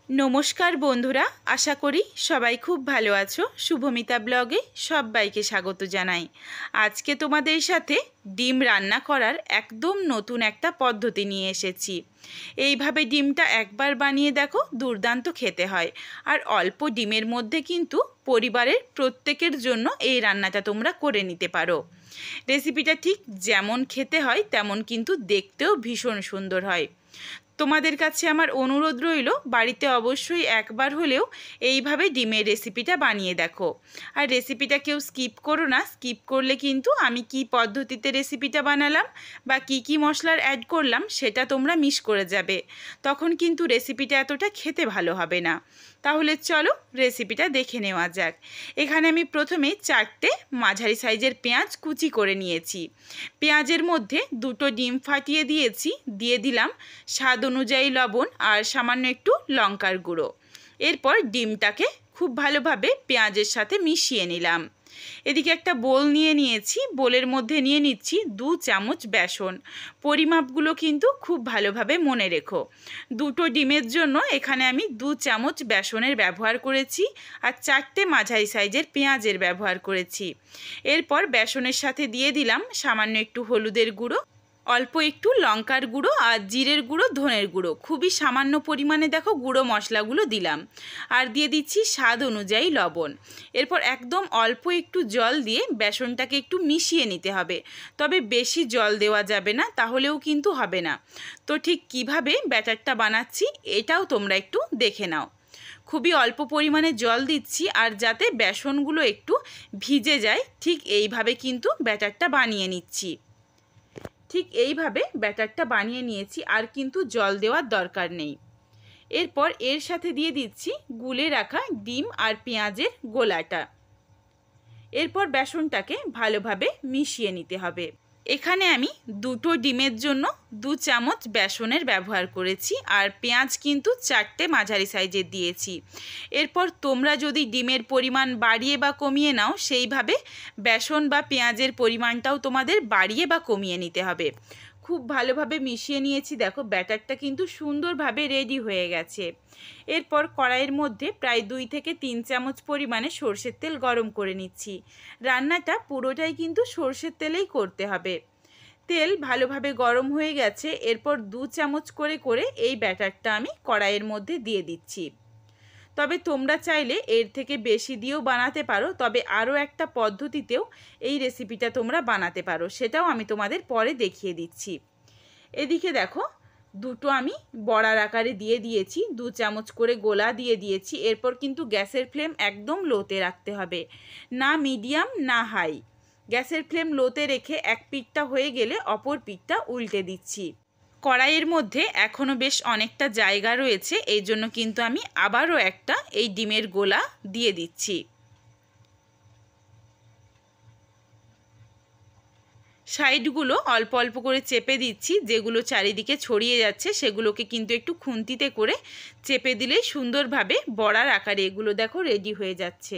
নমস্কার বন্ধুরা, আশা করি সবাই খুব ভালো আছো। শুভমিতা ব্লগে সবাইকে স্বাগত জানাই। আজকে তোমাদের সাথে ডিম রান্না করার একদম নতুন একটা পদ্ধতি নিয়ে এসেছি। এইভাবে ডিমটা একবার বানিয়ে দেখো, দুর্দান্ত খেতে হয়। আর অল্প ডিমের মধ্যে কিন্তু পরিবারের প্রত্যেকের জন্য এই রান্নাটা তোমরা করে নিতে পারো। রেসিপিটা ঠিক যেমন খেতে হয় তেমন কিন্তু দেখতেও ভীষণ সুন্দর হয়। তোমাদের কাছে আমার অনুরোধ রইল, বাড়িতে অবশ্যই একবার হলেও এইভাবে ডিমের রেসিপিটা বানিয়ে দেখো। আর রেসিপিটা কেউ স্কিপ করো না, স্কিপ করলে কিন্তু আমি কি পদ্ধতিতে রেসিপিটা বানালাম বা কি মশলার অ্যাড করলাম সেটা তোমরা মিস করে যাবে। তখন কিন্তু রেসিপিটা এতটা খেতে ভালো হবে না। তাহলে চলো রেসিপিটা দেখে নেওয়া যাক। এখানে আমি প্রথমে 4টে মাঝারি সাইজের পেঁয়াজ কুচি করে নিয়েছি। পেঁয়াজের মধ্যে 2টো ডিম ফাটিয়ে দিয়েছি, দিয়ে দিলাম স্বাদ অনুযায়ী লবণ আর সামান্য একটু লঙ্কার গুঁড়ো। এরপর ডিমটাকে খুব ভালোভাবে পেঁয়াজের সাথে মিশিয়ে নিলাম। এদিকে একটা বোল নিয়ে নিয়েছি, বোলের মধ্যে নিয়ে নিচ্ছি 2 চামচ বেসন। পরিমাপগুলো কিন্তু খুব ভালোভাবে মনে রেখো। 2টো ডিমের জন্য এখানে আমি 2 চামচ বেসনের ব্যবহার করেছি আর 4টে মাঝারি সাইজের পেঁয়াজের ব্যবহার করেছি। এরপর বেসনের সাথে দিয়ে দিলাম সামান্য একটু হলুদের গুঁড়ো, অল্প একটু লঙ্কার গুঁড়ো আর জিরের গুঁড়ো, ধনের গুঁড়ো, খুবই সামান্য পরিমাণে দেখো গুঁড়ো মশলাগুলো দিলাম। আর দিয়ে দিচ্ছি স্বাদ অনুযায়ী লবণ। এরপর একদম অল্প একটু জল দিয়ে বেসনটাকে একটু মিশিয়ে নিতে হবে, তবে বেশি জল দেওয়া যাবে না, তাহলেও কিন্তু হবে না। তো ঠিক কিভাবে ব্যাটারটা বানাচ্ছি এটাও তোমরা একটু দেখে নাও। খুবই অল্প পরিমাণে জল দিচ্ছি, আর যাতে বেসনগুলো একটু ভিজে যায় ঠিক এইভাবে কিন্তু ব্যাটারটা বানিয়ে নিচ্ছি। ঠিক এইভাবে ব্যাটারটা বানিয়ে নিয়েছি, আর কিন্তু জল দেওয়ার দরকার নেই। এরপর এর সাথে দিয়ে দিচ্ছি গুলে রাখা ডিম আর পেঁয়াজের গোলাটা। এরপর বেসনটাকে ভালোভাবে মিশিয়ে নিতে হবে। এখানে আমি 2টো ডিমের জন্য 2 চামচ বেসনের ব্যবহার করেছি, আর পেঁয়াজ কিন্তু 4টে মাঝারি সাইজের দিয়েছি। এরপর তোমরা যদি ডিমের পরিমাণ বাড়িয়ে বা কমিয়ে নাও, সেইভাবে বেসন বা পেঁয়াজের পরিমাণটাও তোমাদের বাড়িয়ে বা কমিয়ে নিতে হবে। খুব ভালোভাবে মিশিয়ে নিয়েছি, দেখো ব্যাটারটা কিন্তু সুন্দরভাবে রেডি হয়ে গেছে। এরপর কড়াইয়ের মধ্যে প্রায় 2 থেকে 3 চামচ পরিমাণে সরষের তেল গরম করে নিচ্ছি। রান্নাটা পুরোটাই কিন্তু সরষের তেলেই করতে হবে। তেল ভালোভাবে গরম হয়ে গেছে, এরপর 2 চামচ করে করে এই ব্যাটারটা আমি কড়াইয়ের মধ্যে দিয়ে দিচ্ছি। তবে তোমরা চাইলে এর থেকে বেশি দিয়েও বানাতে পারো, তবে আরও একটা পদ্ধতিতেও এই রেসিপিটা তোমরা বানাতে পারো, সেটাও আমি তোমাদের পরে দেখিয়ে দিচ্ছি। এদিকে দেখো 2টো আমি বড়ার আকারে দিয়ে দিয়েছি, 2 চামচ করে গোলা দিয়ে দিয়েছি। এরপর কিন্তু গ্যাসের ফ্লেম একদম লোতে রাখতে হবে, না মিডিয়াম না হাই। গ্যাসের ফ্লেম লোতে রেখে এক পিঠটা হয়ে গেলে অপর পিঠটা উল্টে দিচ্ছি। কড়াইয়ের মধ্যে এখনও বেশ অনেকটা জায়গা রয়েছে, এই জন্য কিন্তু আমি আবারও একটা এই ডিমের গোলা দিয়ে দিচ্ছি। সাইডগুলো অল্প অল্প করে চেপে দিচ্ছি, যেগুলো চারিদিকে ছড়িয়ে যাচ্ছে সেগুলোকে কিন্তু একটু খুন্তিতে করে চেপে দিলেই সুন্দরভাবে বড়ার আকারে এগুলো দেখো রেডি হয়ে যাচ্ছে।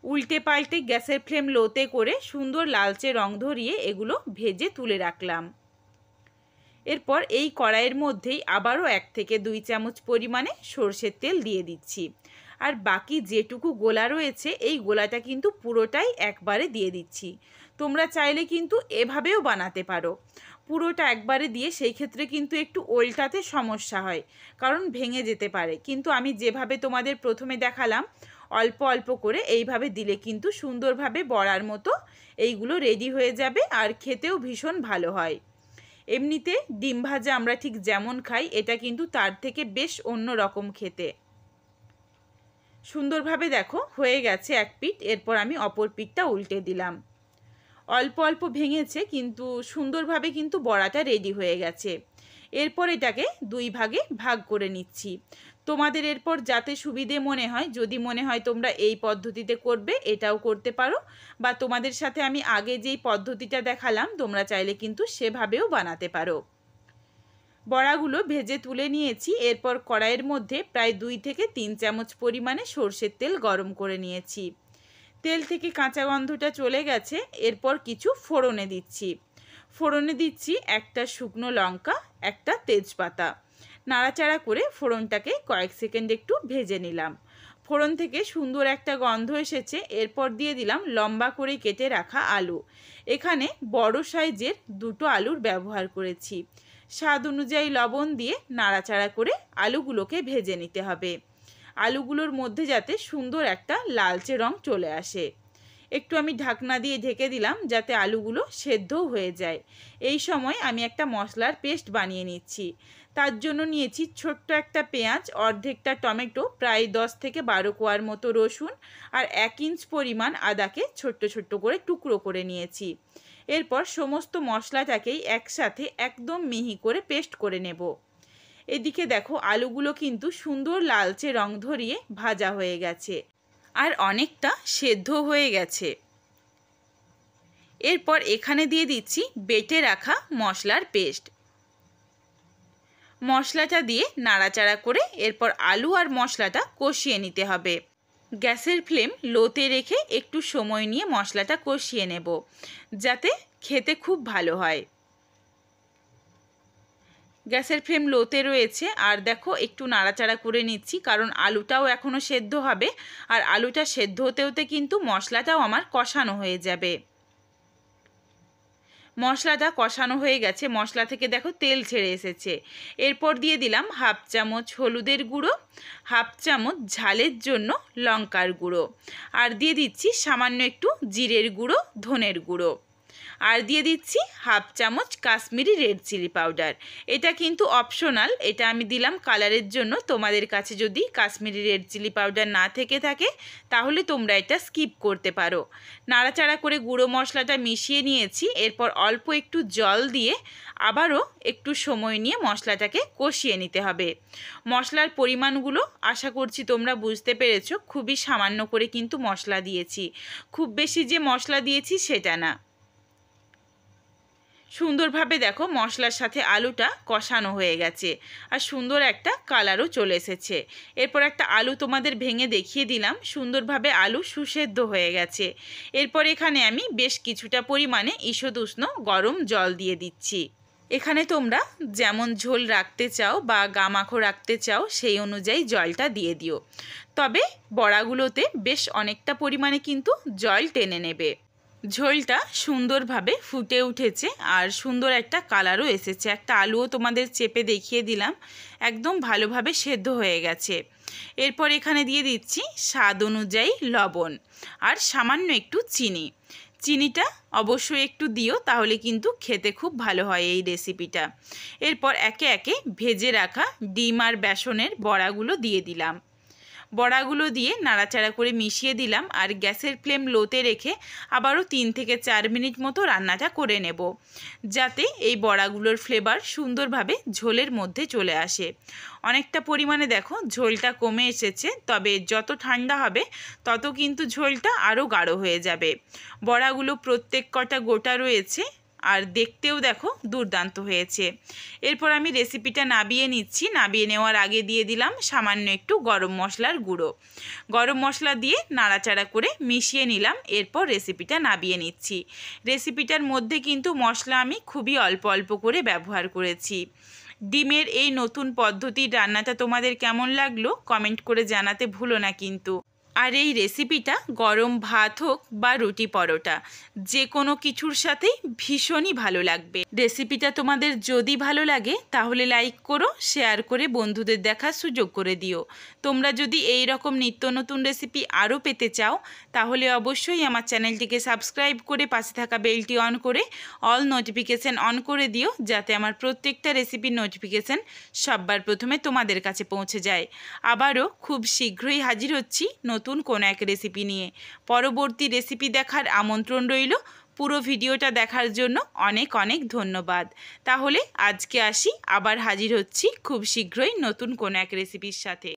উল্টে পাল্টে গ্যাসের ফ্লেম লোতে করে সুন্দর লালচে রং ধরিয়ে এগুলো ভেজে তুলে রাখলাম। এরপর এই কড়াইয়ের মধ্যেই আবারও 1 থেকে 2 চামচ পরিমাণে সরষের তেল দিয়ে দিচ্ছি। আর বাকি যেটুকু গোলা রয়েছে এই গোলাটা কিন্তু পুরোটাই একবারে দিয়ে দিচ্ছি। তোমরা চাইলে কিন্তু এভাবেও বানাতে পারো। পুরোটা একবারে দিয়ে সেই ক্ষেত্রে কিন্তু একটু ওল্টাতে সমস্যা হয়, কারণ ভেঙে যেতে পারে। কিন্তু আমি যেভাবে তোমাদের প্রথমে দেখালাম অল্প অল্প করে এইভাবে দিলে কিন্তু সুন্দরভাবে বড়ার মতো এইগুলো রেডি হয়ে যাবে, আর খেতেও ভীষণ ভালো হয়। এমনিতে ডিম ভাজা আমরা ঠিক যেমন খাই, এটা কিন্তু তার থেকে বেশ অন্য রকম খেতে। সুন্দরভাবে দেখো হয়ে গেছে এক পিঠ, এরপর আমি অপর পিঠটা উল্টে দিলাম। অল্প অল্প ভেঙেছে, কিন্তু সুন্দরভাবে কিন্তু বড়াটা রেডি হয়ে গেছে। এরপর এটাকে 2 ভাগে ভাগ করে নিচ্ছি। তোমাদের এরপর যাতে সুবিধে মনে হয়, যদি মনে হয় তোমরা এই পদ্ধতিতে করবে এটাও করতে পারো, বা তোমাদের সাথে আমি আগে যেই পদ্ধতিটা দেখালাম তোমরা চাইলে কিন্তু সেভাবেও বানাতে পারো। বড়াগুলো ভেজে তুলে নিয়েছি। এরপর কড়াইয়ের মধ্যে প্রায় 2 থেকে 3 চামচ পরিমাণে সরষের তেল গরম করে নিয়েছি। তেল থেকে কাঁচা গন্ধটা চলে গেছে, এরপর কিছু ফোড়নে দিচ্ছি। ফোড়নে দিচ্ছি একটা শুকনো লঙ্কা, একটা তেজপাতা। নাড়াচাড়া করে ফোড়নটাকে কয়েক সেকেন্ড একটু ভেজে নিলাম। ফোড়ন থেকে সুন্দর একটা গন্ধ এসেছে। এরপর দিয়ে দিলাম লম্বা করে কেটে রাখা আলু। এখানে বড় সাইজের 2টো আলুর ব্যবহার করেছি। স্বাদ অনুযায়ী লবণ দিয়ে নাড়াচাড়া করে আলুগুলোকে ভেজে নিতে হবে। আলুগুলোর মধ্যে যাতে সুন্দর একটা লালচে রং চলে আসে। একটু আমি ঢাকনা দিয়ে ঢেকে দিলাম যাতে আলুগুলো সেদ্ধও হয়ে যায়। এই সময় আমি একটা মশলার পেস্ট বানিয়ে নিচ্ছি। তার জন্য নিয়েছি ছোট্ট একটা পেঁয়াজ, অর্ধেকটা টমেটো, প্রায় 10 থেকে 12 কোয়ার মতো রসুন আর 1 ইঞ্চ পরিমাণ আদাকে ছোট্ট ছোট্ট করে টুকরো করে নিয়েছি। এরপর সমস্ত মশলাটাকেই একসাথে একদম মিহি করে পেস্ট করে নেব। এদিকে দেখো আলুগুলো কিন্তু সুন্দর লালচে রং ধরিয়ে ভাজা হয়ে গেছে আর অনেকটা সেদ্ধ হয়ে গেছে। এরপর এখানে দিয়ে দিচ্ছি বেটে রাখা মশলার পেস্ট। মশলাটা দিয়ে নাড়াচাড়া করে এরপর আলু আর মশলাটা কষিয়ে নিতে হবে। গ্যাসের ফ্লেম লোতে রেখে একটু সময় নিয়ে মশলাটা কষিয়ে নেব যাতে খেতে খুব ভালো হয়। গ্যাসের ফ্লেম লোতে রয়েছে আর দেখো একটু নাড়াচাড়া করে নিচ্ছি কারণ আলুটাও এখনও সেদ্ধ হবে আর আলুটা সেদ্ধ হতে হতে কিন্তু মশলাটাও আমার কষানো হয়ে যাবে। মশলাটা কষানো হয়ে গেছে, মশলা থেকে দেখো তেল ছেড়ে এসেছে। এরপর দিয়ে দিলাম 1/2 চামচ হলুদের গুঁড়ো, 1/2 চামচ ঝালের জন্য লঙ্কার গুঁড়ো আর দিয়ে দিচ্ছি সামান্য একটু জিরের গুঁড়ো, ধনের গুঁড়ো আর দিয়ে দিচ্ছি 1/2 চামচ কাশ্মীরি রেড চিলি পাউডার। এটা কিন্তু অপশনাল, এটা আমি দিলাম কালারের জন্য। তোমাদের কাছে যদি কাশ্মীরি রেড চিলি পাউডার না থেকে থাকে তাহলে তোমরা এটা স্কিপ করতে পারো। নাড়াচাড়া করে গুঁড়ো মশলাটা মিশিয়ে নিয়েছি। এরপর অল্প একটু জল দিয়ে আবারও একটু সময় নিয়ে মশলাটাকে কষিয়ে নিতে হবে। মশলার পরিমাণগুলো আশা করছি তোমরা বুঝতে পেরেছো। খুবই সামান্য করে কিন্তু মশলা দিয়েছি, খুব বেশি যে মশলা দিয়েছি সেটা না। সুন্দরভাবে দেখো মশলার সাথে আলুটা কষানো হয়ে গেছে আর সুন্দর একটা কালারও চলে এসেছে। এরপর একটা আলু তোমাদের ভেঙে দেখিয়ে দিলাম। সুন্দরভাবে আলু সুসেদ্ধ হয়ে গেছে। এরপর এখানে আমি বেশ কিছুটা পরিমাণে ঈষৎ উষ্ণ গরম জল দিয়ে দিচ্ছি। এখানে তোমরা যেমন ঝোল রাখতে চাও বা গামাখো রাখতে চাও সেই অনুযায়ী জলটা দিয়ে দিও। তবে বড়াগুলোতে বেশ অনেকটা পরিমাণে কিন্তু জল টেনে নেবে। ঝোলটা সুন্দরভাবে ফুটে উঠেছে আর সুন্দর একটা কালারও এসেছে। একটা আলুও তোমাদের চেপে দেখিয়ে দিলাম, একদম ভালোভাবে সেদ্ধ হয়ে গেছে। এরপর এখানে দিয়ে দিচ্ছি স্বাদ অনুযায়ী লবণ আর সামান্য একটু চিনি। চিনিটা অবশ্যই একটু দিও, তাহলে কিন্তু খেতে খুব ভালো হয় এই রেসিপিটা। এরপর একে একে ভেজে রাখা ডিম আর বেসনের বড়াগুলো দিয়ে দিলাম। বড়াগুলো দিয়ে নাড়াচাড়া করে মিশিয়ে দিলাম আর গ্যাসের ফ্লেম লোতে রেখে আবারও 3 থেকে 4 মিনিট মতো রান্নাটা করে নেব যাতে এই বড়াগুলোর ফ্লেভার সুন্দরভাবে ঝোলের মধ্যে চলে আসে। অনেকটা পরিমাণে দেখো ঝোলটা কমে এসেছে, তবে যত ঠান্ডা হবে তত কিন্তু ঝোলটা আরও গাঢ় হয়ে যাবে। বড়াগুলো প্রত্যেক কটা গোটা রয়েছে আর দেখতেও দেখো দুর্দান্ত হয়েছে। এরপর আমি রেসিপিটা নাবিয়ে নিচ্ছি। নাবিয়ে নেওয়ার আগে দিয়ে দিলাম সামান্য একটু গরম মশলার গুঁড়ো। গরম মশলা দিয়ে নাড়াচাড়া করে মিশিয়ে নিলাম। এরপর রেসিপিটা নাবিয়ে নিচ্ছি। রেসিপিটার মধ্যে কিন্তু মশলা আমি খুবই অল্প অল্প করে ব্যবহার করেছি। ডিমের এই নতুন পদ্ধতির রান্নাটা তোমাদের কেমন লাগলো কমেন্ট করে জানাতে ভুলো না কিন্তু। আর এই রেসিপিটা গরম ভাত হোক বা রুটি পরোটা যে কোনো কিছুর সাথেই ভীষণই ভালো লাগবে। রেসিপিটা তোমাদের যদি ভালো লাগে তাহলে লাইক করো, শেয়ার করে বন্ধুদের দেখার সুযোগ করে দিও। তোমরা যদি এই রকম নিত্য নতুন রেসিপি আরও পেতে চাও তাহলে অবশ্যই আমার চ্যানেলটিকে সাবস্ক্রাইব করে পাশে থাকা বেলটি অন করে অল নোটিফিকেশান অন করে দিও যাতে আমার প্রত্যেকটা রেসিপির নোটিফিকেশান সবার প্রথমে তোমাদের কাছে পৌঁছে যায়। আবারও খুব শীঘ্রই হাজির হচ্ছি নতুন কোনো এক রেসিপি নিয়ে। পরবর্তী রেসিপি দেখার আমন্ত্রণ রইল। পুরো ভিডিওটা দেখার জন্য অনেক অনেক ধন্যবাদ। তাহলে আজকে আসি, আবার হাজির হচ্ছি খুব শীঘ্রই নতুন কোনো এক রেসিপির সাথে।